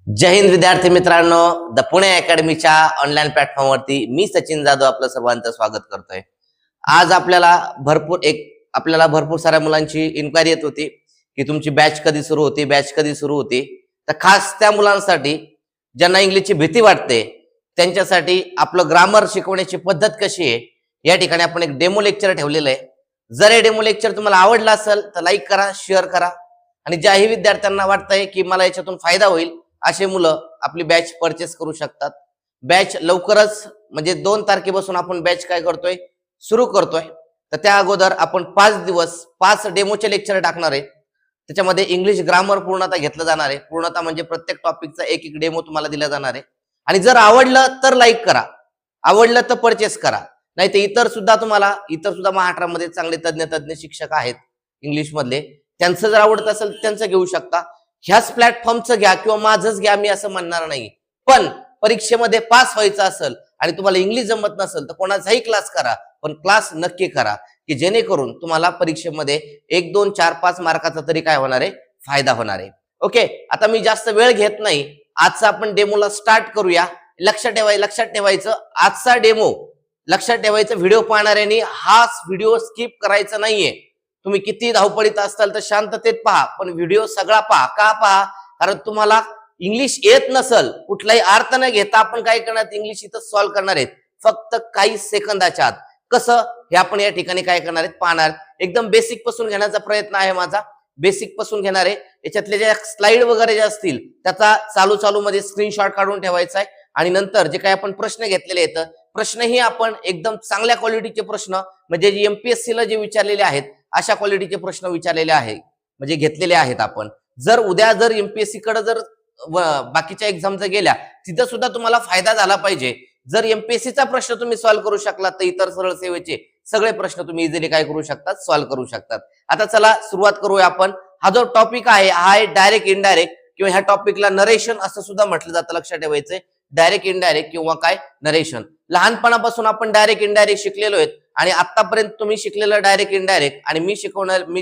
जय हिंद विद्यार्थी मित्रांनो, the Pune अकॅडमीच्या online प्लॅटफॉर्मवरती मी सचिन जाधव आपलं सर्वांचं स्वागत करतोय। आज आपल्याला भरपूर साऱ्या मुलांची इन्क्वायरी येत होती की तुमची बॅच कधी सुरू होती। तर खास त्या मुलांसाठी ज्यांना इंग्लिशची भीती वाटते त्यांच्यासाठी आपलं ग्रामर शिकवण्याची पद्धत कशी आहे या ठिकाणी आपण एक डेमो लेक्चर ठेवलेलं आहे। जर हे डेमो लेक्चर तुम्हाला आवडलं असेल तर लाईक करा, शेअर करा आणि ज्याही विद्यार्थ्यांना वाटतंय की मला याच्यातून फायदा होईल असे मुलं आपली बॅच परचेस करू शकतात। बॅच लवकरच म्हणजे 2 तारखेपासून आपण बॅच सुरू करतोय। तर त्या अगोदर आपण 5 दिवस 5 डेमोचे लेक्चर टाकणार आहे। त्याच्यामध्ये इंग्लिश ग्रामर पूर्णतः घेतलं जाणार आहे। पूर्णतः म्हणजे प्रत्येक टॉपिकचा एक एक डेमो तुम्हाला दिला जाणार आहे। आणि जर आवडलं तर लाईक करा, आवडलं तर परचेस करा, नाही तर इतर सुद्धा महाराष्ट्रामध्ये चांगले तज्ञ शिक्षक आहेत इंग्लिश मधले, त्यांचं जर आवडत असेल त्यांचं घेऊ शकता। ह्याच प्लॅटफॉर्मचं घ्या किंवा माझंच घ्या मी असं म्हणणार नाही, पण परीक्षेमध्ये पास व्हायचं असेल आणि तुम्हाला इंग्लिश जमत नसेल तर कोणाचाही क्लास करा, पण क्लास नक्की करा की जेणेकरून तुम्हाला परीक्षेमध्ये 1 2 4 5 मार्काचा तरी काय होणार आहे, फायदा होणार आहे। ओके, आता मी जास्त वेळ घेत नाही, आजचा आपण डेमोला स्टार्ट करूया। लक्षात ठेवायचं आजचा डेमो लक्षात ठेवायचं, व्हिडिओ पाहणाऱ्यांनी हा व्हिडिओ स्किप करायचा नाहीये। तुम्ही किती धावपळीत असताल तर शांततेत पहा, पण व्हिडिओ सगळा पहा। का पहा? कारण तुम्हाला इंग्लिश येत नसल, कुठलाही अर्थ न घेता आपण काय करणार, इंग्लिश इथं सॉल्व्ह करणार आहेत फक्त काही सेकंदाच्या आत। कसं हे आपण या ठिकाणी काय करणार आहेत, पाहणार। एकदम बेसिक पासून घेण्याचा प्रयत्न आहे माझा, बेसिक पासून घेणार आहे। याच्यातले जे स्लाइड वगैरे जे असतील त्याचा चालू मध्ये स्क्रीनशॉट काढून ठेवायचा आहे आणि नंतर जे काही आपण प्रश्न घेतलेले आहेत प्रश्नही आपण एकदम चांगल्या क्वालिटीचे प्रश्न म्हणजे जे एमपीएससी ला जे विचारलेले आहेत अशा क्वालिटीचे प्रश्न विचारलेले आहेत म्हणजे घेतलेले आहेत आपण। जर उद्या एमपीएससी कडे बाकीच्या एक्झाम जर गेल्या तिथं सुद्धा तुम्हाला फायदा झाला पाहिजे। जर एमपीएससीचा प्रश्न तुम्ही सॉल्व्ह करू शकला तर इतर सरळ सेवेचे सगळे प्रश्न तुम्ही इझिली काय करू शकतात, सॉल्व्ह करू शकतात। आता चला सुरुवात करूया आपण। हा जो टॉपिक आहे हा आहे डायरेक्ट इनडायरेक्ट किंवा ह्या टॉपिकला नरेशन असं सुद्धा म्हटलं जातं। लक्षात ठेवायचंय डायरेक्ट इनडायरेक्ट किंवा काय नरेशन। लहानपणापासून आपण डायरेक्ट इनडायरेक्ट शिकलेलो आहेत आणि आतापर्यंत तुम्ही शिकलेलं डायरेक्ट इनडायरेक्ट आणि मी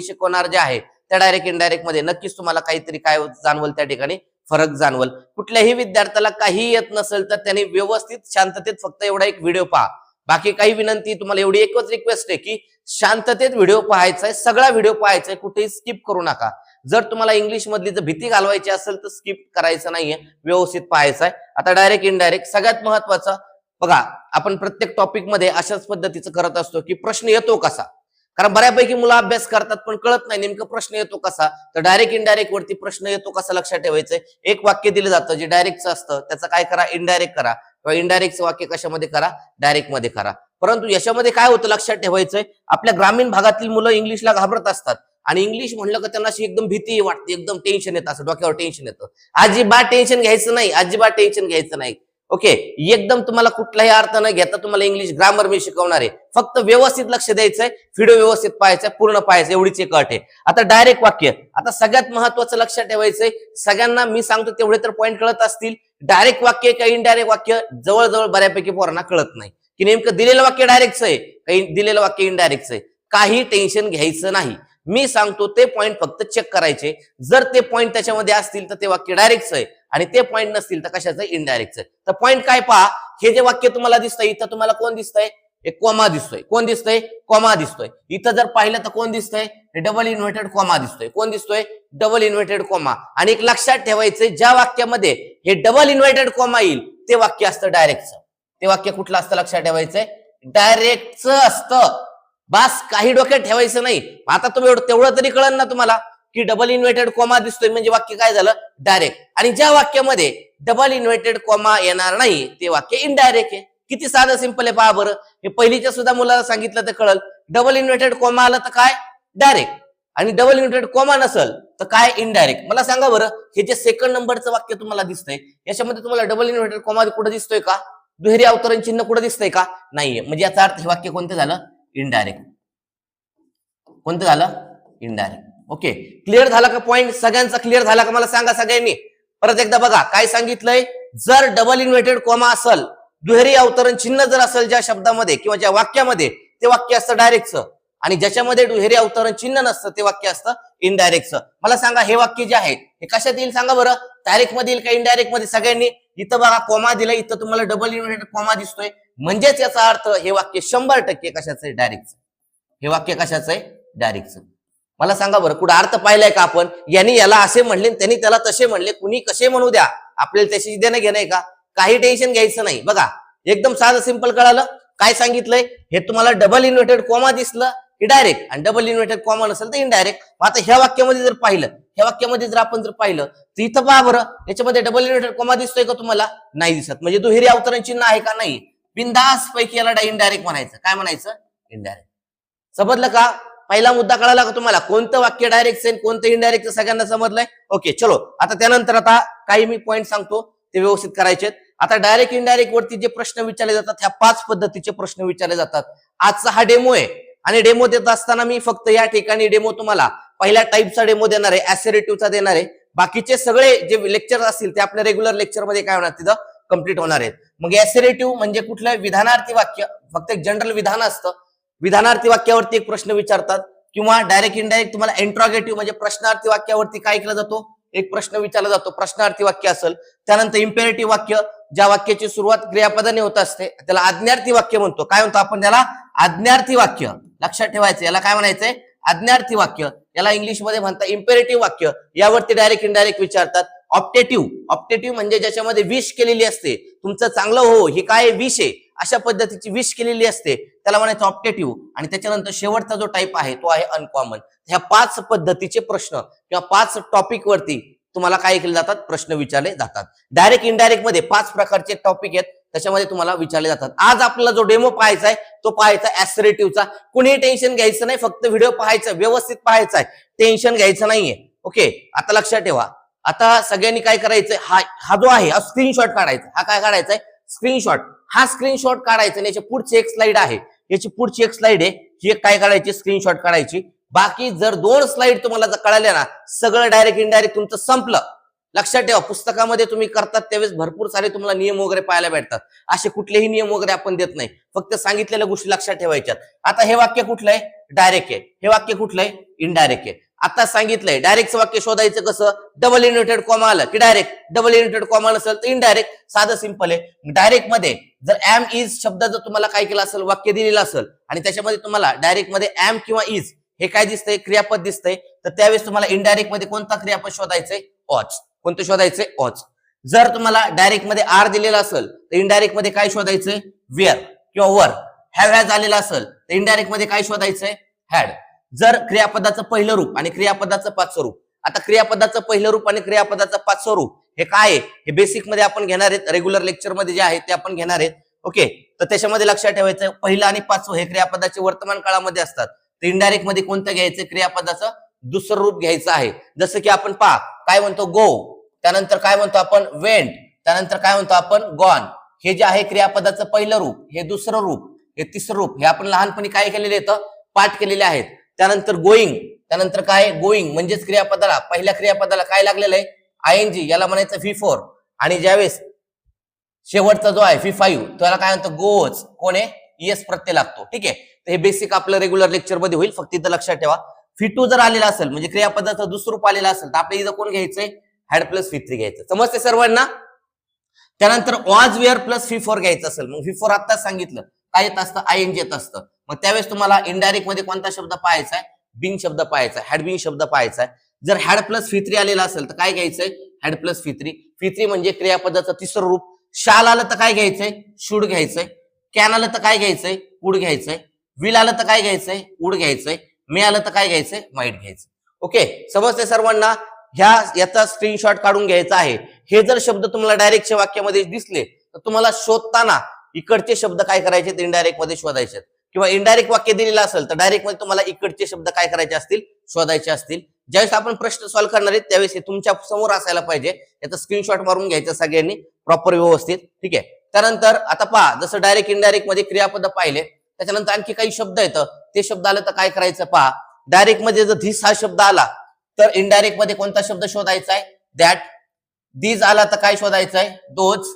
शिकवणार जे आहे त्या डायरेक्ट इनडायरेक्ट मध्ये नक्कीच तुम्हाला काहीतरी काय जाणवल, त्या ठिकाणी फरक जाणवल। कुठल्याही विद्यार्थ्याला काही येत नसेल तर त्यांनी व्यवस्थित शांततेत फक्त एवढा एक व्हिडिओ पहा। बाकी काही विनंती, तुम्हाला एवढी एकच रिक्वेस्ट आहे की शांततेत व्हिडिओ पाहायचा आहे, सगळा व्हिडिओ पाहायचा आहे, कुठेही स्किप करू नका। जर तुम्हाला इंग्लिश मधली जर भीती घालवायची असेल तर स्किप करायचं नाहीये, व्यवस्थित पाहायचं आहे। आता डायरेक्ट इनडायरेक्ट सगळ्यात महत्वाचं बघा, आपण प्रत्येक टॉपिक मध्ये अशाच पद्धतीचं करत असतो की प्रश्न येतो कसा, कारण बऱ्यापैकी मुलं अभ्यास करतात पण कळत नाही नेमकं प्रश्न येतो कसा। तर डायरेक्ट इनडायरेक्ट वरती प्रश्न येतो कसा लक्षात ठेवायचंय। एक वाक्य दिलं जातं जे डायरेक्टचं असतं त्याचं काय करा, इनडायरेक्ट करा, किंवा इनडायरेक्टचं वाक्य कशामध्ये करा, डायरेक्ट मध्ये करा। परंतु याच्यामध्ये काय होतं लक्षात ठेवायचंय, आपल्या ग्रामीण भागातील मुलं इंग्लिशला घाबरत असतात आणि इंग्लिश म्हणलं की त्यांना अशी एकदम भीती वाटते, एकदम टेन्शन येतं, असं डोक्यावर टेन्शन येतं। अजिबात टेन्शन घ्यायचं नाही, अजिबात टेन्शन घ्यायचं नाही। ओके, एकदम तुम्हाला कुठलाही अर्थ न घेता तुम्हाला इंग्लिश ग्रामर मी शिकवणार आहे, फक्त व्यवस्थित लक्ष द्यायचंय, व्हिडिओ व्यवस्थित पाहायचा, पूर्ण पाहायचं, एवढीच एक अट आहे। आता डायरेक्ट वाक्य, आता सगळ्यात महत्वाचं लक्षात ठेवायचंय, सगळ्यांना मी सांगतो तेवढे तर पॉईंट कळत असतील। डायरेक्ट वाक्य का इनडायरेक्ट वाक्य जवळजवळ बऱ्यापैकी पोरांना कळत नाही की नेमकं दिलेलं वाक्य डायरेक्टचं आहे काही दिलेलं वाक्य इनडायरेक्टचं आहे। काही टेन्शन घ्यायचं नाही, मी सांगतो ते पॉईंट फक्त चेक करायचे। जर ते पॉईंट त्याच्यामध्ये असतील तर ते वाक्य डायरेक्टचं आहे आणि ते पॉईंट नसतील तर कशाचं, इनडायरेक्टचं आहे। तर पॉईंट काय पहा, हे जे वाक्य तुम्हाला दिसतंय इथं तुम्हाला कोण दिसतंय, एक कॉमा दिसतोय, कोण दिसतंय, कॉमा दिसतोय। इथं जर पाहिलं तर कोण दिसतंय, डबल इन्व्हर्टेड कॉमा दिसतोय, कोण दिसतोय, डबल इन्व्हर्टेड कॉमा। आणि एक लक्षात ठेवायचंय, ज्या वाक्यामध्ये हे डबल इन्व्हर्टेड कॉमा येईल ते वाक्य असतं डायरेक्टचं। ते वाक्य कुठलं असतं लक्षात ठेवायचंय, डायरेक्टचं असतं। बस, काही डोक्यात ठेवायचं नाही। आता तुम्ही तेवढं तरी कळलं ना तुम्हाला की डबल इन्व्हर्टेड कॉमा दिसतोय म्हणजे वाक्य काय झालं, डायरेक्ट। आणि ज्या वाक्यामध्ये डबल इन्व्हर्टेड कॉमा येणार नाही ते वाक्य इनडायरेक्ट आहे। किती साधं सिंपल आहे पहा बरं। हे पहिलीच्या सुद्धा मुलाला सांगितलं तर कळल, डबल इन्व्हर्टेड कॉमा आलं तर काय, डायरेक्ट, आणि डबल इन्व्हर्टेड कॉमा नसल तर काय, इनडायरेक्ट। मला सांगा बरं, हे जे सेकंड नंबरचं वाक्य तुम्हाला दिसतंय याच्यामध्ये तुम्हाला डबल इन्व्हर्टेड कॉमा कुठे दिसतोय का, दुहेरी अवतरण चिन्ह कुठे दिसतंय का, नाहीये। म्हणजे याचा अर्थ हे वाक्य कोणतं झालं, इनडायरेक्ट। कोणतं झालं, इनडायरेक्ट। ओके, क्लिअर झाला का पॉइंट, सगळ्यांचा क्लिअर झाला का मला सांगा सगळ्यांनी। परत एकदा बघा काय सांगितलंय, जर डबल इन्व्हर्टेड कॉमा असेल, दुहेरी अवतरण चिन्ह जर असेल ज्या शब्दामध्ये किंवा ज्या वाक्यामध्ये, ते वाक्य असतं डायरेक्टचं। आणि ज्याच्यामध्ये दुहेरी अवतरण चिन्ह नसतं ते वाक्य असतं इनडायरेक्टचं. मला सांगा हे वाक्य जे आहे हे कशात येईल सांगा बरं. डायरेक्ट मध्ये येईल का इनडायरेक्ट मध्ये? सगळ्यांनी इथं बघा कॉमा दिला, इथं तुम्हाला डबल इन्व्हर्टेड कॉमा दिसतोय, म्हणजेच याचा अर्थ हे वाक्य 100% कशाचं आहे? डायरेक्टचं. हे वाक्य कशाचं आहे? डायरेक्टचं. मला सांगा बरं कुठं अर्थ पाहिलाय का आपण? यांनी याला असे म्हणले त्यांनी त्याला तसे म्हणले, कुणी कसे म्हणू द्या, आपल्याला त्याशी देणं घेणं आहे का? काही टेन्शन घ्यायचं नाही. बघा एकदम साधं सिंपल कळालं. काय सांगितलंय? हे तुम्हाला डबल इन्व्हर्टेड कॉमा दिसलं की डायरेक्ट, आणि डबल इन्व्हर्टेड कॉमा नसेल तर इनडायरेक्ट. आता ह्या वाक्यामध्ये जर पाहिलं, ह्या वाक्यामध्ये जर आपण पाहिलं तर इथं पहा बरं, याच्यामध्ये डबल इन्व्हर्टेड कॉमा दिसतोय का तुम्हाला? नाही दिसत. म्हणजे दुहेरी अवतरण चिन्ह आहे का? नाही. बिंदास पैकी याला इनडायरेक्ट म्हणायचं. काय म्हणायचं? इनडायरेक्ट. समजलं का? पहिला मुद्दा कळाला का तुम्हाला? कोणतं वाक्य डायरेक्ट आहे कोणतं इनडायरेक्ट सगळ्यांना समजलंय? ओके चलो. आता त्यानंतर आता काही मी पॉईंट सांगतो ते व्यवस्थित करायचे. आता डायरेक्ट इनडायरेक्ट वरती जे प्रश्न विचारले जातात ह्या 5 पद्धतीचे प्रश्न विचारले जातात. आजचा हा डेमो आहे आणि डेमो देत असताना मी फक्त या ठिकाणी डेमो तुम्हाला पहिल्या टाईपचा डेमो देणार आहे, ऍसेरेटिव्हचा देणार आहे. बाकीचे सगळे जे लेक्चर असतील ते आपल्या रेग्युलर लेक्चर मध्ये काय होणार तिथं कंप्लीट होणार आहेत. मग ऍसेरेटिव्ह म्हणजे कुठलं? विधानार्थी वाक्य, फक्त एक जनरल विधान असतं. विधानार्थी वाक्यावरती एक प्रश्न विचारतात. किंवा डायरेक्ट इनडायरेक्ट तुम्हाला इंट्रॉगेटिव्ह म्हणजे प्रश्नार्थी वाक्यावरती काय केला जातो? एक प्रश्न विचारला जातो, प्रश्नार्थी वाक्य असेल. त्यानंतर इम्पेरेटिव्ह वाक्य, ज्या वाक्याची सुरुवात क्रियापदाने होत असते त्याला आज्ञार्थी वाक्य म्हणतो. काय म्हणतो आपण त्याला? आज्ञार्थी वाक्य. लक्षात ठेवायचं, याला काय म्हणायचंय? आज्ञार्थी वाक्य. याला इंग्लिशमध्ये म्हणतात इम्पेरेटिव्ह वाक्य. यावरती डायरेक्ट इनडायरेक्ट विचारतात. ऑप्टेटिव्ह म्हणजे ज्याच्यामध्ये विश केलेली असते, तुमचं चांगलं हो, हे काय विश आहे अशा पद्धतीची विश केलेली असते, त्याला म्हणायचं ऑप्टेटिव्ह. आणि त्याच्यानंतर शेवटचा जो टाईप आहे तो आहे अनकॉमन. ह्या 5 पद्धतीचे प्रश्न किंवा 5 टॉपिक वरती तुम्हाला काय केले जातात? प्रश्न विचारले जातात. डायरेक्ट इनडायरेक्ट मध्ये 5 प्रकारचे टॉपिक आहेत, त्याच्यामध्ये तुम्हाला विचारले जातात. आज आपल्याला जो डेमो पाहायचा आहे तो पाहायचा ऍसेरेटिव्हचा. कुणीही टेन्शन घ्यायचं नाही, फक्त व्हिडिओ पाहायचा, व्यवस्थित पाहायचा आहे, टेन्शन घ्यायचं नाहीये. ओके आता लक्षात ठेवा. आता सगळ्यांनी काय करायचंय? हा जो आहे स्क्रीनशॉट काढायचा. हा काय काढायचा आहे? स्क्रीनशॉट. हा स्क्रीनशॉट काढायचा आणि याची पुढची एक स्लाइड आहे, याची पुढची एक स्लाइड आहे, ही एक काय काढायची? स्क्रीनशॉट काढायची. बाकी जर 2 स्लाइड तुम्हाला जर कळाल्या ना, सगळं डायरेक्ट इनडायरेक्ट तुमचं संपलं. लक्षात ठेवा, पुस्तकामध्ये तुम्ही करतात त्यावेळेस भरपूर सारे तुम्हाला नियम वगैरे पाहायला भेटतात. असे कुठलेही नियम वगैरे आपण देत नाही, फक्त सांगितलेल्या गोष्टी लक्षात ठेवायच्यात. आता हे वाक्य कुठलं आहे? डायरेक्ट आहे. हे वाक्य कुठलं आहे? इनडायरेक्ट आहे. आता सांगितलंय डायरेक्टचं वाक्य शोधायचं कसं? डबल इन्व्हर्टेड कॉमा आलं की डायरेक्ट, डबल इन्व्हर्टेड कॉमा नसेल तर इनडायरेक्ट. साधं सिंपल आहे. डायरेक्ट मध्ये जर एम इज शब्द जर तुम्हाला काय केलं असेल, वाक्य दिलेलं असेल आणि त्याच्यामध्ये तुम्हाला डायरेक्ट मध्ये एम किंवा इज हे काय दिसतंय? क्रियापद दिसतंय, तर त्यावेळेस तुम्हाला इनडायरेक्ट मध्ये कोणता क्रियापद शोधायचंय? ऑच. कोणतं शोधायचंय? ऑच. जर तुम्हाला डायरेक्ट मध्ये आर दिलेला असेल तर इनडायरेक्ट मध्ये काय शोधायचंय? वेअर किंवा वर. हॅव आलेला असेल तर इनडायरेक्ट मध्ये काय शोधायचंय? हॅड. जर क्रियापदाचं पहिलं रूप आणि क्रियापदाचं 5वं रूप, आता क्रियापदाचं पहिलं रूप आणि क्रियापदाचं 5वं रूप हे काय आहे हे बेसिक मध्ये आपण घेणार आहेत, रेग्युलर लेक्चर मध्ये जे आहे ते आपण घेणार आहेत. ओके तर त्याच्यामध्ये लक्षात ठेवायचं पहिलं आणि 5वं हे क्रियापदाचे वर्तमान काळामध्ये असतात. तर इनडायरेक्ट मध्ये कोणतं घ्यायचं? क्रियापदाचं दुसरं रूप घ्यायचं आहे. जसं की आपण पहा काय म्हणतो? गो. त्यानंतर काय म्हणतो आपण? वेंट. त्यानंतर काय म्हणतो आपण? गॉन. हे जे आहे क्रियापदाचं पहिलं रूप, हे दुसरं रूप, हे तिसरं रूप, हे आपण लहानपणी काय केलेले येतं? पाठ केलेले आहेत. त्यानंतर गोईंग. त्यानंतर काय? गोईंग म्हणजेच क्रियापदाला, पहिल्या क्रियापदाला काय लागलेलं आहे? आयएनजी. याला म्हणायचं V4. आणि ज्यावेळेस शेवटचा जो आहे V5 त्याला काय म्हणतो? गोज. कोण आहे? ES प्रत्यय लागतो. ठीक आहे, तर हे बेसिक आपलं रेग्युलर लेक्चर मध्ये होईल, फक्त इथं लक्षात ठेवा. V2 जर आलेला असेल म्हणजे क्रियापदाचं दुसरं रूप आलेलं असेल तर आपल्या इथं कोण घ्यायचंय? हॅड प्लस V3 घ्यायचं. समजते सर्वांना? त्यानंतर वॉज वेअर प्लस V4 घ्यायचं असेल, मग V4 आत्ताच सांगितलं काय येत असतं? आयएनजी येत असतं. मग त्यावेळेस तुम्हाला इनडायरेक्ट मध्ये कोणता शब्द पाहायचा आहे? बिंग शब्द पाहायचा आहे, हॅड बिंग शब्द पाहायचा आहे. जर हॅड प्लस V3 आलेला असेल तर काय घ्यायचंय? Had plus V3. V3 म्हणजे क्रियापदाचं तिसरं रूप. शाल आलं तर काय घ्यायचंय? शुड घ्यायचंय. कॅन आलं तर काय घ्यायचंय? वुड घ्यायचंय. विल आलं तर काय घ्यायचंय? वुड घ्यायचंय. मे आलं तर काय घ्यायचंय? माइट घ्यायचं. ओके समजते सर्वांना? याचा स्क्रीनशॉट काढून घ्यायचा आहे. हे जर शब्द तुम्हाला डायरेक्टच्या वाक्यामध्ये दिसले तर तुम्हाला शोधताना इकडचे शब्द काय करायचे? इनडायरेक्ट मध्ये शोधायचे. किंवा इनडायरेक्ट वाक्य दिलेलं असेल तर डायरेक्ट मध्ये तुम्हाला इकडचे शब्द काय करायचे असतील? शोधायचे असतील. ज्यावेळेस आपण प्रश्न सॉल्व्ह करणार आहेत त्यावेळेस हे तुमच्या समोर असायला पाहिजे. याचा स्क्रीनशॉट मारून घ्यायचं सगळ्यांनी प्रॉपर व्यवस्थित. ठीक आहे, त्यानंतर आता पहा, जसं डायरेक्ट इनडायरेक्ट मध्ये क्रियापद पाहिले त्याच्यानंतर आणखी काही शब्द येतं, ते शब्द आलं तर काय करायचं? पहा डायरेक्ट मध्ये जर धिस हा शब्द आला तर इनडायरेक्ट मध्ये कोणता शब्द शोधायचा आहे? दॅट. दीज आला तर काय शोधायचं आहे? दोज.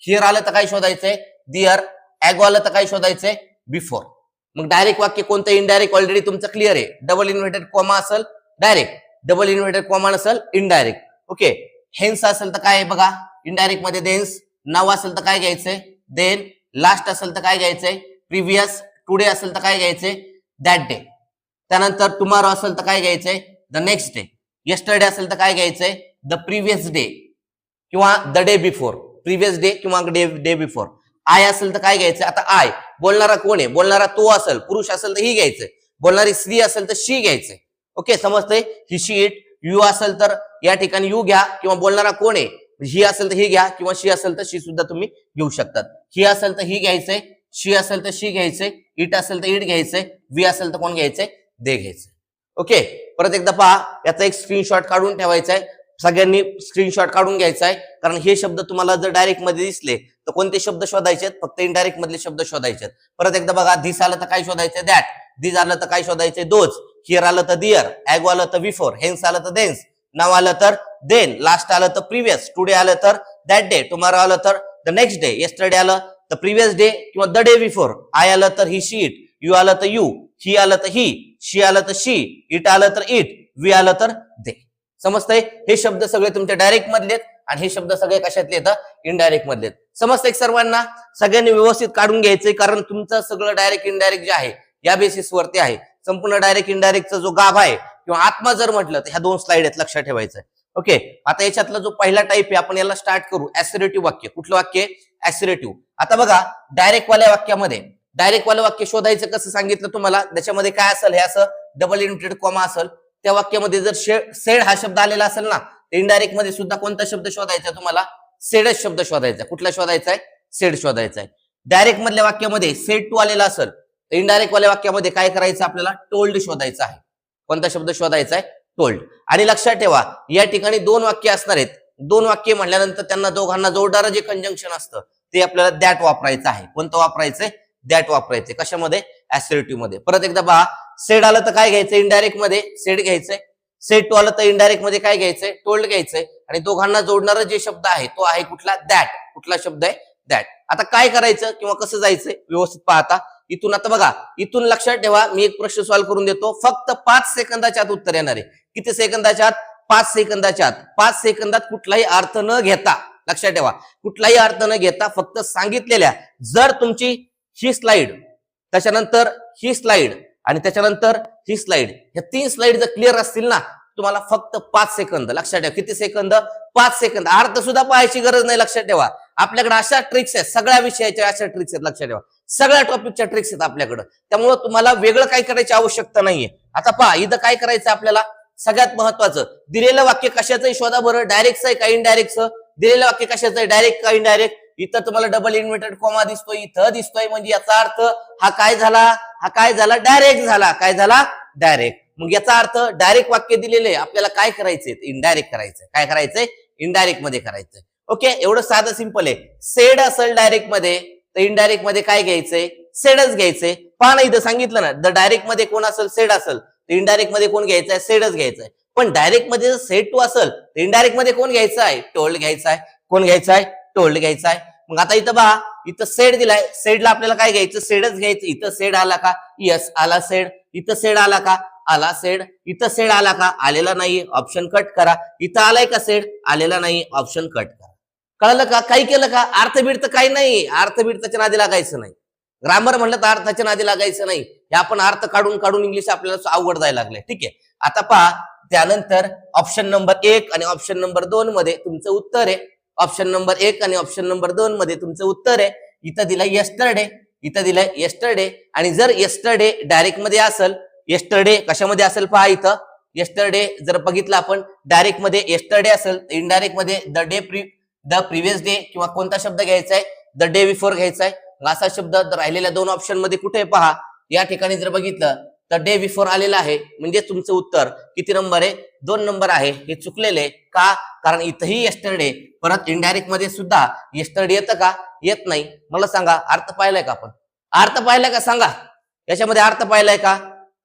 हिअर आलं तर काय शोधायचंय? दिअर. ऍगो आलं तर काय शोधायचंय? बिफोर. मग डायरेक्ट वाक्य कोणतं, इनडायरेक्ट ऑलरेडी तुमचं क्लिअर आहे. डबल इन्व्हर्टेड कॉमा असेल डायरेक्ट, डबल इन्व्हर्टेड कॉमा नसेल इनडायरेक्ट. ओके, हेन्स असेल तर काय आहे बघा, इनडायरेक्ट मध्ये देन्स. नाव असेल तर काय घ्यायचंय, देन. लास्ट असेल तर काय घ्यायचंय, प्रिव्हियस. टुडे असेल तर काय घ्यायचंय, दॅट डे. त्यानंतर टुमॉरो असेल तर काय घ्यायचंय, द नेक्स्ट डे. येस्टरडे असेल तर काय घ्यायचंय, द प्रिव्हियस डे किंवा the day before. Previous day किंवा डे बिफोर. आय असेल तर काय घ्यायचं, आता आय बोलणारा कोण आहे, बोलणारा तो असेल, पुरुष असेल तर ही घ्यायचंय, बोलणारी स्त्री असेल तर शी घ्यायचंय. ओके, समजतंय. ही शी इट. यू असेल तर या ठिकाणी यू घ्या, किंवा बोलणारा कोण आहे, ही असेल तर ही घ्या, किंवा शी असेल तर शी सुद्धा तुम्ही घेऊ शकतात. ही असेल तर ही घ्यायचंय, शी असेल तर शी घ्यायचंय, इट असेल तर इट घ्यायचंय, वी असेल तर कोण घ्यायचंय, दे घ्यायचंय. ओके, परत एकदा पहा, याचा एक स्क्रीनशॉट काढून ठेवायचा आहे. सगळ्यांनी स्क्रीनशॉट काढून घ्यायचा आहे, कारण हे शब्द तुम्हाला जर डायरेक्ट मध्ये दिसले तर कोणते शब्द शोधायचे, फक्त इनडायरेक्ट मधले शब्द शोधायचे. परत एकदा बघा, धिस आलं तर काय शोधायचं, दॅट. दिस आलं तर काय शोधायचे, दोज. हिअर आलं तर दिअर. ॲगो आलं तर बिफोर. हेन्स आलं तर देन्स. नाव आलं तर देन. लास्ट आलं तर प्रिव्हियस. टुडे आलं तर दॅट डे. टुमॉरो आलं तर द नेक्स्ट डे. येस्टरडे आलं तर प्रिव्हियस डे किंवा द डे बिफोर. आय आलं तर ही शी इट. यू आलं तर यू. ही आलं तर ही. शी आलं तर शी. इट आलं तर इट. वी आलं तर दे. समजतंय. हे शब्द सगळे तुमच्या डायरेक्ट मधलेत आणि हे शब्द सगळे कशातले येतात, इनडायरेक्ट मधलेत. समजतंय सर्वांना. सगळ्यांनी व्यवस्थित काढून घ्यायचंय, कारण तुमचं सगळं डायरेक्ट इनडायरेक्ट जे आहे या बेसिस वरती आहे. संपूर्ण डायरेक्ट इनडायरेक्टचा जो गाभा आहे किंवा आत्मा जर म्हटलं तर ह्या दोन स्लाइड आहेत, लक्षात ठेवायचं. ओके, आता याच्यातला जो पहिला टाईप आहे आपण याला स्टार्ट करू. ऍसरेटिव्ह वाक्य. कुठलं वाक्य, ऍसरेटिव्ह. आता बघा, डायरेक्ट वाल्या वाक्यामध्ये डायरेक्ट वालं वाक्य शोधायचं कसं सांगितलं तुम्हाला. त्याच्यामध्ये काय असेल, हे असं डबल इन्व्हर्टेड कॉमा असेल. त्या वाक्यामध्ये जर सेड हा शब्द आलेला असेल ना, इनडायरेक्ट मध्ये सुद्धा कोणता शब्द शोधायचा तुम्हाला, सेडच शब्द शोधायचा. कुठला शोधायचा आहे, सेड शोधायचा आहे. डायरेक्ट मधल्या वाक्यामध्ये सेड टू आलेला असेल तर इनडायरेक्ट वाल्या वाक्यामध्ये काय करायचं, आपल्याला टोल्ड शोधायचा आहे. कोणता शब्द शोधायचा आहे, टोल्ड. आणि लक्षात ठेवा, या ठिकाणी दोन वाक्य असणार आहेत. दोन वाक्य म्हणल्यानंतर त्यांना दोघांना जोडणारं जे कंजंक्शन असतं ते आपल्याला दॅट वापरायचं आहे. कोणतं वापरायचंय, दॅट वापरायचंय. कशामध्ये, ऍसरेटिव्ह मध्ये. परत एकदा पहा, सेड आलं तर काय घ्यायचं, इनडायरेक्ट मध्ये सेड घ्यायचंय. सेड टू आलं तर इनडायरेक्ट मध्ये काय घ्यायचंय, टोल्ड घ्यायचंय. आणि दोघांना जोडणारा जे शब्द आहे तो आहे कुठला, दॅट. कुठला शब्द आहे, दॅट. आता काय करायचं किंवा कसं जायचंय व्यवस्थित पाहता. इथून आता बघा, इथून लक्षात ठेवा, मी एक प्रश्न सॉल्व्ह करून देतो. फक्त 5 सेकंदाच्या आत उत्तर येणार आहे. किती सेकंदाच्या आत, 5 सेकंदाच्या आत. 5 सेकंदात कुठलाही अर्थ न घेता, लक्षात ठेवा, कुठलाही अर्थ न घेता फक्त सांगितलेल्या, जर तुमची ही स्लाइड, त्याच्यानंतर ही स्लाइड आणि त्याच्यानंतर ही स्लाइड, ह्या 3 स्लाइड जर क्लिअर असतील ना, तुम्हाला फक्त 5 सेकंद. लक्षात ठेवा, किती सेकंद, 5 सेकंद. अर्थ सुद्धा पाहायची गरज नाही. लक्षात ठेवा, आपल्याकडे अशा ट्रिक्स आहेत, सगळ्या विषयाच्या अशा ट्रिक्स आहेत. लक्षात ठेवा, सगळ्या टॉपिकच्या ट्रिक्स आहेत आपल्याकडे. त्यामुळे तुम्हाला वेगळं काय करायची आवश्यकता नाहीये. आता पहा, इथं काय करायचं आपल्याला, सगळ्यात महत्वाचं, दिलेलं वाक्य कशाचंही शोधा बरं. डायरेक्टचं आहे का इनडायरेक्टचं. दिलेलं वाक्य कशाचं आहे, डायरेक्ट का इनडायरेक्ट. इथं तुम्हाला डबल इन्व्हर्टेड कॉमा दिसतोय, इथं दिसतोय, म्हणजे याचा अर्थ हा काय झाला, हा काय झाला, डायरेक्ट झाला. काय झाला, डायरेक्ट. मग याचा अर्थ डायरेक्ट वाक्य दिलेले, आपल्याला काय करायचंय, इनडायरेक्ट करायचंय. काय करायचंय, इनडायरेक्ट मध्ये करायचंय. ओके, एवढं साधं सिंपल आहे. सेड असेल डायरेक्ट मध्ये तर इनडायरेक्ट मध्ये काय घ्यायचंय, सेडच घ्यायचंय. पहा ना, इथं सांगितलं ना, द डायरेक्ट मध्ये कोण असेल, सेड असेल तर इनडायरेक्ट मध्ये कोण घ्यायचंय, सेडच घ्यायचंय. पण डायरेक्ट मध्ये जर सेड टू असेल तर इनडायरेक्ट मध्ये कोण घ्यायचं आहे, टोल्ड घ्यायचा आहे. कोण घ्यायचा आहे, टोल्ड घ्यायचा आहे. मग आता इथं पहा, इथं सेड दिलाय, सेडला आपल्याला काय घ्यायचं, सेडच घ्यायचं. इथं सेड आला का, यस आला सेड. इथं सेड आला का, आला सेड. इथं सेड आला का, आलेला नाही, ऑप्शन कट करा. इथं आलाय का सेड, आलेला नाही, ऑप्शन कट करा. कळलं का, काही केलं का, अर्थबीर्थ काही नाही. अर्थबीर्थाच्या नादी लागायचं नाही. ग्रामर म्हणलं तर अर्थाच्या नादी लागायचं नाही. हे आपण अर्थ काढून काढून इंग्लिश आपल्याला अवघड जायला लागले. ठीक आहे, आता पहा, त्यानंतर ऑप्शन नंबर 1 आणि ऑप्शन नंबर 2 मध्ये तुमचं उत्तर आहे. ऑप्शन नंबर 1 आणि ऑप्शन नंबर 2 मध्ये तुमचं उत्तर आहे. इथं दिलंय येस्टरडे, इथं दिलंय येस्टरडे. आणि जर येस्टरडे डायरेक्ट मध्ये असेल, येस्टरडे कशामध्ये असेल पहा, इथं येस्टरडे जर बघितलं आपण डायरेक्ट मध्ये येस्टरडे असेल, इनडायरेक्ट मध्ये द प्रिव्हियस डे किंवा कोणता शब्द घ्यायचा आहे, द डे बिफोर घ्यायचा आहे. असा शब्द राहिलेल्या 2 ऑप्शन मध्ये कुठे पहा, या ठिकाणी जर बघितलं तर डे बिफोर आलेला आहे. म्हणजे तुमचं उत्तर किती नंबर आहे, 2 नंबर आहे. हे चुकलेले का, कारण इथंही येस्टरडे, परत इनडायरेक्ट मध्ये सुद्धा येस्टरडे येतं का, येत नाही. मला सांगा, अर्थ पाहिलाय का आपण, अर्थ पाहिलाय का सांगा, याच्यामध्ये अर्थ पाहिलाय का,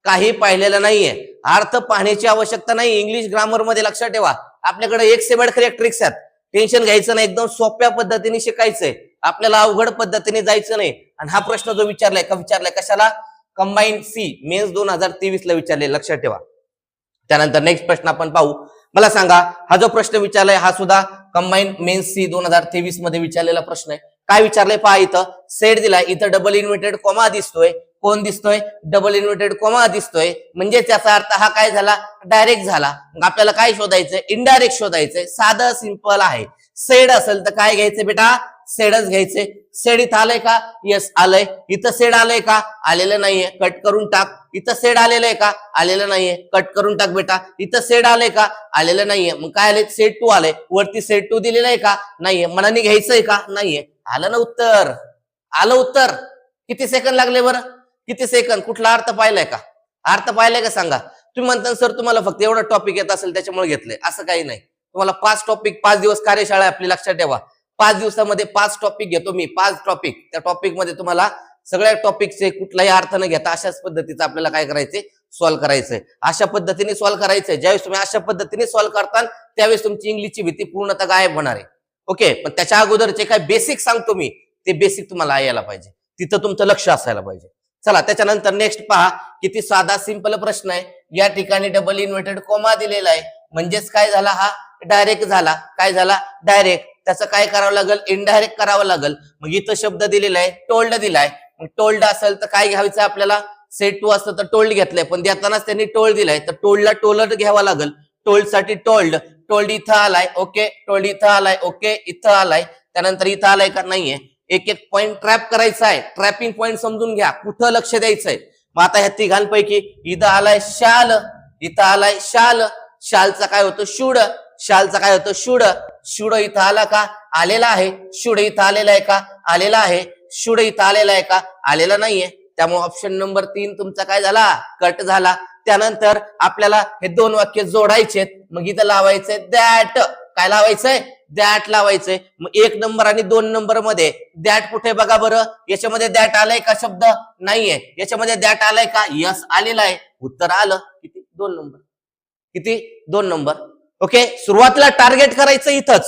काही पाहिलेलं नाहीये. अर्थ पाहण्याची आवश्यकता नाही. इंग्लिश ग्रामर मध्ये लक्षात ठेवा, आपल्याकडे एक से बढ़कर एक ट्रिक्स आहेत. टेन्शन घ्यायचं नाही, एकदम सोप्या पद्धतीने शिकायचंय आपल्याला, अवघड पद्धतीने जायचं नाही. आणि हा प्रश्न जो विचारलाय का, विचारलाय कशाला, कंबाईन सी मेन्स 2023 ला विचारले, लक्षात ठेवा. त्यानंतर नेक्स्ट प्रश्न आपण पाहू. मला सांगा, हा जो प्रश्न विचारलाय हा सुद्धा कंबाईन मेन्स सी 2023 मध्ये विचारलेला प्रश्न आहे. काय विचारलंय पहा, इथं सेट दिलाय, इथं डबल इन्व्हर्टेड कॉमा दिसतोय. कोण दिसतोय? डबल इन्व्हर्टेड कॉमा दिसतोय. म्हणजे त्याचा अर्थ हा काय झाला? डायरेक्ट झाला. मग आपल्याला काय शोधायचंय? इनडायरेक्ट शोधायचंय. साधं सिंपल आहे. सेड असेल तर काय घ्यायचं बेटा? सेडच घ्यायचे. सेड इथं आलंय का? येस आलंय. इथं सेड आलंय का? आलेलं नाहीये, कट करून टाक. इथं सेड आलेलं आहे का? आलेलं नाहीये, कट करून टाक बेटा. इथं सेड आलंय का? आलेलं नाहीये. मग काय आलंय? सेड 2 आलंय. वरती सेड 2 दिलेलं आहे का? नाहीये. मनाने घ्यायचंय का? नाहीये. आलं ना उत्तर? आलं उत्तर? किती सेकंद लागले बरं? किती सेकंद? कुठला अर्थ पाहिलाय का? अर्थ पाहिलाय का सांगा? तुम्ही म्हणता सर तुम्हाला फक्त एवढा टॉपिक येत असेल त्याच्यामुळे घेतलंय. असं काही नाही. तुम्हाला 5 टॉपिक, 5 दिवस कार्यशाळा आपली, लक्षात ठेवा. 5 दिवसामध्ये 5 टॉपिक घेतो मी. 5 टॉपिक. त्या टॉपिक मध्ये तुम्हाला सगळ्या टॉपिकचे कुठलाही अर्थ न घेता अशाच पद्धतीचं आपल्याला काय करायचंय? सॉल्व्ह करायचंय. अशा पद्धतीने सॉल्व्ह करायचंय. ज्यावेळेस तुम्ही अशा पद्धतीने सॉल्व्ह करताल त्यावेळेस तुमची इंग्लिशची भीती पूर्णतः गायब होणार आहे. ओके, पण त्याच्या अगोदरचे काय बेसिक सांगतो मी, ते बेसिक तुम्हाला यायला पाहिजे. तिथं तुमचं लक्ष असायला पाहिजे. चला, त्याच्यानंतर नेक्स्ट पहा. किती साधा सिंपल प्रश्न आहे. या ठिकाणी डबल इन्व्हर्टेड कॉमा दिलेला आहे. म्हणजेच काय झाला? हा डायरेक्ट झाला. काय झाला? डायरेक्ट. त्याचं काय करावं लागेल? इनडायरेक्ट करावं लागेल. मग इथं शब्द दिलेला आहे, टोल्ड दिलाय. मग टोल्ड असेल तर काय घ्यायचं आपल्याला? सेट 2 असतं तर टोल्ड घेतलंय, पण देतानाच त्यांनी टोल्ड दिलाय, तर टोल्डला टोल्ड घ्यावा लागेल. टोल्ड साठी टोल्ड. टोल्ड इथं आलाय. ओके, टोल्ड इथं आलाय. ओके, इथं आलाय. त्यानंतर इथं आलाय का? नाहीये. एक एक पॉइंट ट्रॅप करायचा आहे. ट्रॅपिंग पॉइंट समजून घ्या, कुठं लक्ष द्यायचंय. मग आता ह्या तिघांपैकी इथं आलाय शाल, इथं आलाय शाल. शालचा काय होतं? शूड. शालचा काय होतं? शूड. शूड इथं आला का? आलेला आहे. शूड इथं आलेला आहे का? आलेला आहे. शूड इथं आलेला आहे का? आलेला नाहीये. त्यामुळे ऑप्शन नंबर 3 तुमचा काय झाला? कट झाला. त्यानंतर आपल्याला हे 2 वाक्य जोडायचे. मग इथं लावायचंय दॅट. काय लावायचंय? दॅट लावायचंय. मग 1 नंबर आणि 2 नंबर मध्ये दॅट कुठे बघा बरं? याच्यामध्ये दॅट आलाय का शब्द? नाहीये. याच्यामध्ये दॅट आलाय का? यस आलेला आहे. उत्तर आलं. किती? 2 नंबर. किती? 2 नंबर. ओके, सुरुवातीला टार्गेट करायचं इथंच.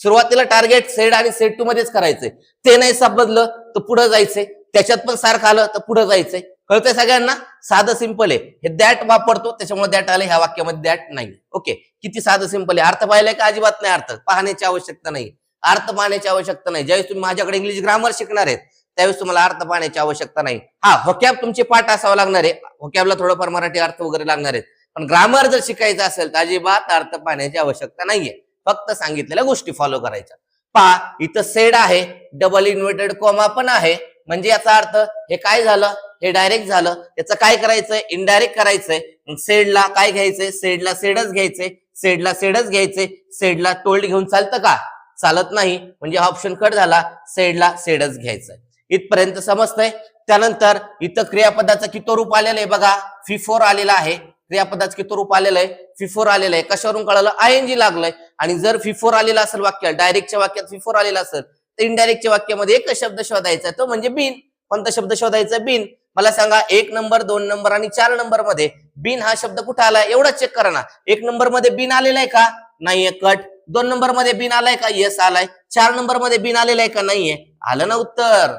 सुरुवातीला टार्गेट सेड आणि सेड 2 मध्येच करायचंय. ते नाही समजलं तर पुढे जायचंय. त्याच्यात पण सारखं आलं तर पुढे जायचंय. कळतंय सगळ्यांना? साधं सिंपल आहे. हे दॅट वापरतो त्याच्यामुळे दॅट आलं. ह्या वाक्यामध्ये दॅट नाही. ओके, किती साधं सिंपल आहे. अर्थ पाहिलाय का? अजिबात नाही. अर्थ पाहण्याची आवश्यकता नाही. अर्थ पाहण्याची आवश्यकता नाही. ज्यावेळेस तुम्ही माझ्याकडे इंग्लिश ग्रामर शिकणार आहेत त्यावेळेस तुम्हाला अर्थ पाहण्याची आवश्यकता नाही. हा, व्होकॅब तुमचे पाठ असावं लागणार आहे. व्होकॅबला थोडंफार मराठी अर्थ वगैरे लागणार आहेत. पण ग्रामर जर शिकायचं असेल तर अजिबात अर्थ पाहण्याची आवश्यकता नाहीये. फक्त सांगितलेल्या गोष्टी फॉलो करायच्या. पहा, इथं सेड आहे, डबल इन्व्हर्टेड कॉमा पण आहे. म्हणजे याचा अर्थ हे काय झालं? हे डायरेक्ट झालं. याचं काय करायचंय? इनडायरेक्ट करायचंय. सेडला काय घ्यायचंय? सेडला सेडच घ्यायचंय. सेडला सेडच घ्यायचंय. सेडला टोल्ड घेऊन चालतं का? चालत नाही. म्हणजे हा ऑप्शन कट झाला. सेडला सेडच घ्यायचंय. इथपर्यंत समजतंय? त्यानंतर इथं क्रियापदाचं किती रूप आलेलं आहे बघा? फिफोर आलेला आहे. क्रियापदाचं किती रूप आलेलं आहे? फिफोर आलेलं आहे. कशावरून कळलं? आयएनजी लागलंय. आणि जर फिफोर आलेला असेल वाक्य, डायरेक्टच्या वाक्यात फिफोर आलेला असेल तर इनडायरेक्टच्या वाक्यामध्ये एकच शब्द शोधायचा, तो म्हणजे बिन. कोणता शब्द शोधायचा? बिन. मला सांगा, 1 नंबर, 2 नंबर आणि 4 नंबर मध्ये बिन हा शब्द कुठे आलाय? एवढा चेक करा ना. 1 नंबर मध्ये बिन आलेला आहे का? नाहीये, कट. 2 नंबर मध्ये बिन आलाय का? येस आलाय. 4 नंबर मध्ये बिन आलेला आहे का? नाहीये. आलं ना उत्तर?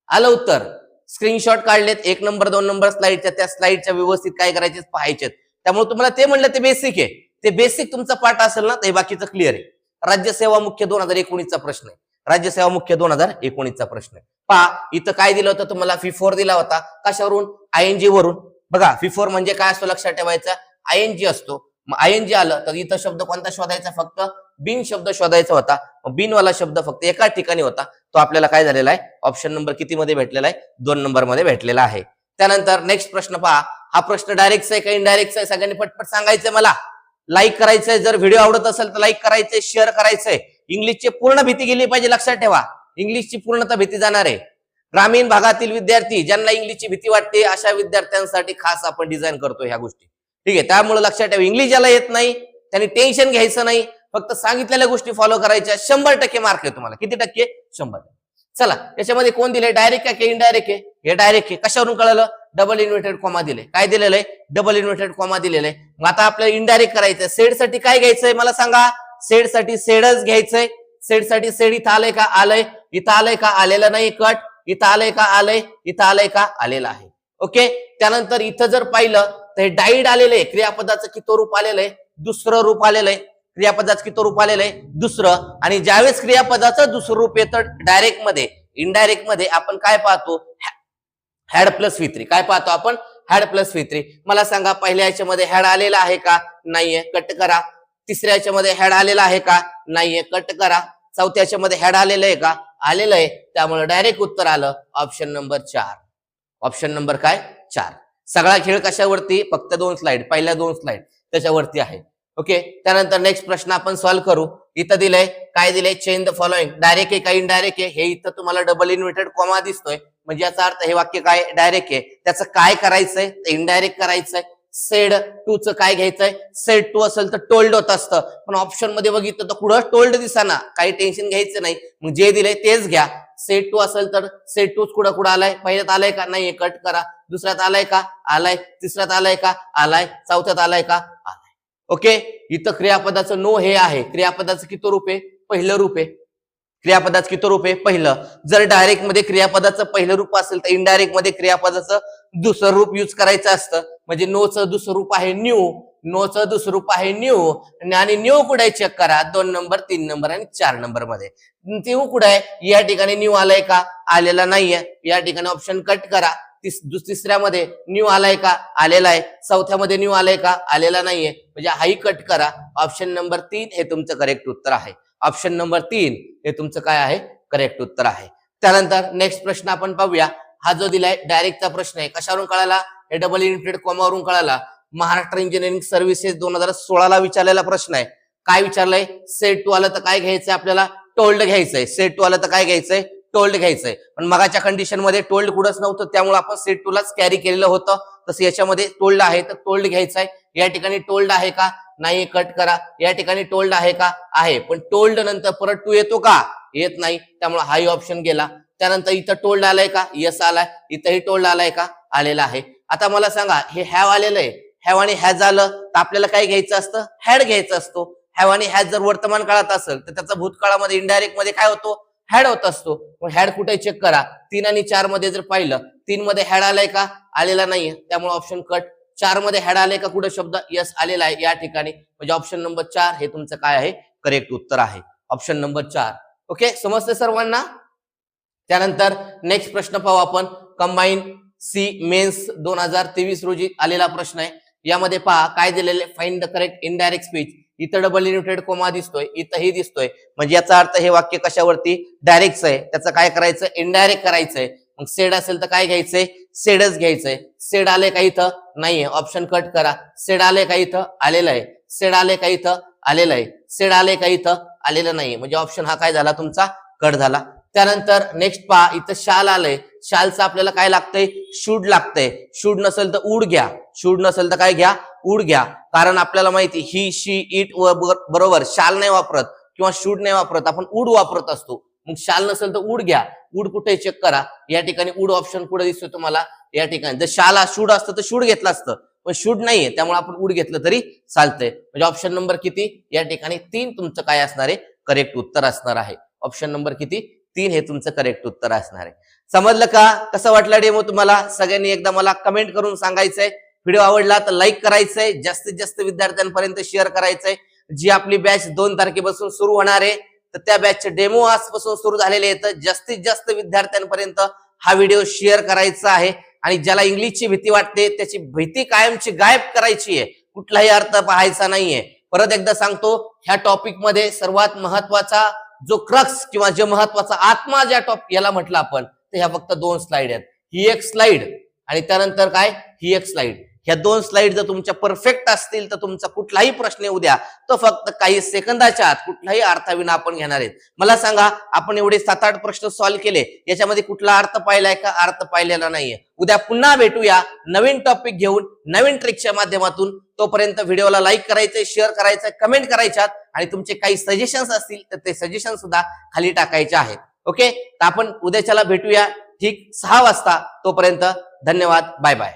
आलं उत्तर? स्क्रीनशॉट काढलेत 1 नंबर 2 नंबर स्लाइडच्या. त्या स्लाइडच्या व्यवस्थित काय करायचे? पाहायचे. त्यामुळे तुम्हाला ते म्हणलं ते बेसिक आहे. ते बेसिक तुमचा पाठ असेल ना तर बाकीचं क्लिअर आहे. राज्यसेवा मुख्य 2019चा प्रश्न आहे. राज्यसेवा मुख्य 2019चा प्रश्न आहे. पहा, इथं काय दिलं होतं तुम्हाला? फिफोर दिला होता. कशावरून? आयएनजी वरून. बघा, फिफोर म्हणजे काय असतो लक्षात ठेवायचं? आयएनजी असतो. मग आयएनजी आलं तर इथं शब्द कोणता शोधायचा? फक्त बिन शब्द शोधायचा होता. बिनवाला शब्द फक्त एका ठिकाणी होता. तो आपल्याला काय झालेला आहे? ऑप्शन नंबर किती मध्ये भेटलेला आहे? 2 नंबर मध्ये भेटलेला आहे. त्यानंतर नेक्स्ट प्रश्न पहा. हा प्रश्न डायरेक्ट आहे का इनडायरेक्ट आहे? सगळ्यांनी पटपट सांगायचंय मला. लाईक करायचंय. जर व्हिडिओ आवडत असेल तर लाईक करायचंय, शेअर करायचंय. इंग्लिशची पूर्ण भीती गेली पाहिजे, लक्षात ठेवा. इंग्लिशची पूर्णतः भीती जाणार आहे. ग्रामीण भागातील विद्यार्थी ज्यांना इंग्लिशची भीती वाटते अशा विद्यार्थ्यांसाठी खास आपण डिझाईन करतो ह्या गोष्टी. ठीक आहे, त्यामुळे लक्षात ठेवा, इंग्लिश ज्याला येत नाही त्यांनी टेन्शन घ्यायचं नाही. फक्त सांगितलेल्या गोष्टी फॉलो करायच्या. 100% मार्क आहे तुम्हाला. किती टक्के? 100. चला, याच्यामध्ये कोण दिले? डायरेक्ट आहे की इनडायरेक्ट आहे? हे डायरेक्ट आहे. कशावरून कळलं? डबल इन्व्हर्टेड कॉमा दिले. काय दिलेलं आहे? डबल इन्व्हर्टेड कॉमा दिलेलं आहे. मग आता आपल्याला इनडायरेक्ट करायचंय. सेड साठी काय घ्यायचंय मला सांगा? सेड साठी सेडच घ्यायचंय. सेड साठी सेड इथं आलंय का? आलंय. इथं आलंय का? आलेलं नाही, कट. इथं आलंय का? आलंय. इथं आलंय का? आलेलं आहे. ओके. त्यानंतर इथं जर पाहिलं तर हे डाईड आलेलं आहे, क्रियापदाचं किती रूप आलेलं आहे, दुसरं रूप आलेलं आहे. क्रियापदाचं किती रूप आलेलं आहे, दुसरं. आणि ज्यावेळेस क्रियापदाचं दुसरं रूप येतं डायरेक्ट मध्ये, इनडायरेक्ट मध्ये आपण काय पाहतो, हॅड प्लस V3. काय पाहतो आपण, हॅड प्लस V3. मला सांगा पहिल्या याच्यामध्ये हॅड आलेला आहे का, नाहीये, कट करा. तिसऱ्या याच्यामध्ये हॅड आलेला आहे का, नाहीये, कट करा. चौथ्या याच्यामध्ये हॅड आलेलं आहे का, आलेलं आहे. त्यामुळे डायरेक्ट उत्तर आलं ऑप्शन नंबर 4. ऑप्शन नंबर काय, 4. सगळा खेळ कशावरती, फक्त 2 स्लाइड, पहिल्या 2 स्लाइड त्याच्यावरती आहे. ओके. त्यानंतर नेक्स्ट प्रश्न आपण सॉल्व्ह करू. इथं दिलंय, काय दिलंय, चेंज द फॉलोइंग. डायरेक्ट आहे का इनडायरेक्ट आहे, हे इथं तुम्हाला डबल इन्व्हर्टेड कॉमा दिसतोय, म्हणजे याचा अर्थ हे वाक्य काय, डायरेक्ट आहे. त्याचं काय करायचंय, इनडायरेक्ट करायचंय. सेड टू चं काय घ्यायचंय, सेड टू असेल तर टोल्ड होत असतं, पण ऑप्शन मध्ये बघितलं तर कुठं टोल्ड दिसाना, काही टेन्शन घ्यायचं नाही. मग जे दिलंय तेच घ्या. सेड टू असेल तर सेड टूच कुठं आलाय, पहिल्यात आलाय का, नाही, कट करा. दुसऱ्यात आलाय का, आलाय. तिसऱ्यात आलाय का, आलाय. चौथ्यात आलाय का, आलाय. ओके. इथं क्रियापदाचं नो हे आहे, क्रियापदाचं किती रूप आहे, पहिलं रूप आहे. क्रियापदाचं किती रूप आहे, पहिलं. जर डायरेक्ट मध्ये क्रियापदाचं पहिलं रूप असेल तर इनडायरेक्ट मध्ये क्रियापदाचं दुसरं रूप युज करायचं असतं. म्हणजे नोचं दुसरं रूप आहे न्यू, नोचं दुसरं रूप आहे न्यू. आणि न्यू कुठे चेक करा, 2 नंबर, 3 नंबर आणि 4 नंबर मध्ये. न्यू कुठे आहे, या ठिकाणी न्यू आलाय का, आलेला नाहीये. या ठिकाणी ऑप्शन कट करा. तिसऱ्यामध्ये न्यू आलाय का, आलेला आहे. चौथ्यामध्ये न्यू आलाय का, आलेला नाहीये, म्हणजे हाही कट करा. ऑप्शन नंबर 3 हे तुमचं करेक्ट उत्तर आहे. ऑप्शन नंबर 3 हे तुमचं काय आहे, करेक्ट उत्तर आहे. त्यानंतर नेक्स्ट प्रश्न आपण पाहूया. हा जो दिलाय डायरेक्टचा प्रश्न आहे, कशावरून कळाला, हे डबल इन्व्हर्टेड कॉमावरून कळाला. महाराष्ट्र इंजिनिअरिंग सर्व्हिसेस 2016 विचारलेला प्रश्न आहे. काय विचारलंय, सेट टू आलं तर काय घ्यायचंय आपल्याला, टोल्ड घ्यायचंय. सेट टू आलं तर काय घ्यायचंय, टोल्ड घ्यायचंय. पण मगाच्या कंडिशन मध्ये टोल्ड कुठंच नव्हतं, त्यामुळे आपण सेट टू लाच कॅरी केलेलं होतं. तसं याच्यामध्ये टोल्ड आहे तर टोल्ड घ्यायचंय. या ठिकाणी टोल्ड आहे का, नाही, कट करा. या ठिकाणी टोल्ड आहे का, आहे, पण टोल्ड नंतर परत टू येतो का, येत नाही, त्यामुळे हाही ऑप्शन गेला. त्यानंतर इथं टोल्ड आलाय का, यस आलाय. इथंही टोल्ड आलाय का, आलेला आहे. आता मला सांगा, हे हॅव आलेलं आहे, हॅव आणि हॅज आलं तर आपल्याला काय घ्यायचं असतं, हॅड घ्यायचं असतो. हॅव आणि हॅज जर वर्तमान काळात असेल तर त्याचा भूतकाळामध्ये इनडायरेक्ट मध्ये काय होतो, हॅड होत असतो. पण हॅड कुठे चेक करा, 3 आणि 4 मध्ये जर पाहिलं, 3 मध्ये हॅड आलाय का, आलेला नाहीये, त्यामुळे ऑप्शन कट. 4 मध्ये हॅड आलाय का कुठे शब्द, यस आलेला आहे या ठिकाणी, म्हणजे ऑप्शन नंबर 4 हे तुमचं काय आहे, करेक्ट उत्तर आहे. Option number 4. ओके, समजते सर्वांना. त्यानंतर नेक्स्ट प्रश्न पाहू आपण. कंबाईन सी मेन्स 2023 रोजी आलेला प्रश्न आहे. यामध्ये पहा काय दिलेले, find the correct indirect speech. इथं डबल इन्व्हर्टेड कॉमा दिसतोय, इथंही दिसतोय, म्हणजे याचा अर्थ हे वाक्य कशावरती, डायरेक्ट आहे. त्याचं काय करायचं, इनडायरेक्ट करायचंय. मग सेड असेल तर काय घ्यायचंय, सेडच घ्यायचंय. सेड आले का इथं, नाहीये, ऑप्शन कट करा. सेड आले का इथं, आलेलं आहे. सेड आले का इथं, आलेलं आहे. सेड आले का इथं, आलेलं नाहीये, म्हणजे ऑप्शन हा काय झाला तुमचा, कट झाला. त्यानंतर नेक्स्ट पहा, इथं शाल आलंय. शालचं आपल्याला काय लागतंय, शूड लागतंय. शूड नसेल तर उड घ्या. शूड नसेल तर काय घ्या, उड घ्या. कारण आपल्याला माहिती ही, शी, इट बरोबर शाल नाही वापरत किंवा शूड नाही वापरत, आपण उड वापरत असतो. मग शाल नसेल तर उड घ्या. उड कुठे चेक करा, या ठिकाणी उड ऑप्शन कुठे दिसतोय तुम्हाला, या ठिकाणी. जर शाल शूड असतं तर शूड घेतलं असतं, पण शूड नाहीये, त्यामुळे आपण उड घेतलं तरी चालतंय. म्हणजे ऑप्शन नंबर किती, या ठिकाणी 3 तुमचं काय असणार आहे, करेक्ट उत्तर असणार आहे. ऑप्शन नंबर किती, 3 हे तुमचं करेक्ट उत्तर असणार आहे. समजलं का, कसं वाटलं डेमो तुम्हाला, सगळ्यांनी एकदा मला कमेंट करून सांगायचंय. व्हिडिओ आवडला तर लाईक करायचंय, जास्तीत जास्त विद्यार्थ्यांपर्यंत शेअर करायचंय. जी आपली बॅच 2 तारखेपासून सुरू होणार आहे, तर त्या बॅचचे डेमो आजपासून सुरू झालेले आहेत. जास्तीत जास्त विद्यार्थ्यांपर्यंत हा व्हिडिओ शेअर करायचा आहे. आणि ज्याला इंग्लिशची भीती वाटते त्याची भीती कायमची गायब करायची आहे, कुठलाही अर्थ पाहायचा नाहीये. परत एकदा सांगतो, ह्या टॉपिक मध्ये सर्वात महत्वाचा जो क्रक्स किंवा जो महत्वाचा आत्मा ज्या याला म्हटलं आपण, तर ह्या फक्त 2 स्लाइड आहेत. ही एक स्लाइड आणि त्यानंतर काय, ही एक स्लाइड. ह्या 2 स्लाइड जर तुमच्या परफेक्ट असतील तर तुमचा कुठलाही प्रश्न येऊ द्या, तो फक्त काही सेकंदाच्या आत कुठलाही अर्थाविना आपण घेणार आहेत. मला सांगा, आपण एवढे 7-8 प्रश्न सॉल्व्ह केले, याच्यामध्ये कुठला अर्थ पाहिलाय का, अर्थ पाहिलेला नाहीये. उद्या पुन्हा भेटूया नवीन टॉपिक घेऊन, नवीन ट्रिकच्या माध्यमातून. तोपर्यंत व्हिडिओला लाईक करायचंय, शेअर करायचंय, कमेंट करायच्यात आणि तुमचे काही सजेशन्स असतील तर ते सजेशन सुद्धा खाली टाकायचे आहेत. ओके, तर आपण उद्याच्याला भेटूया ठीक 6 वाजता. तोपर्यंत धन्यवाद, बाय बाय.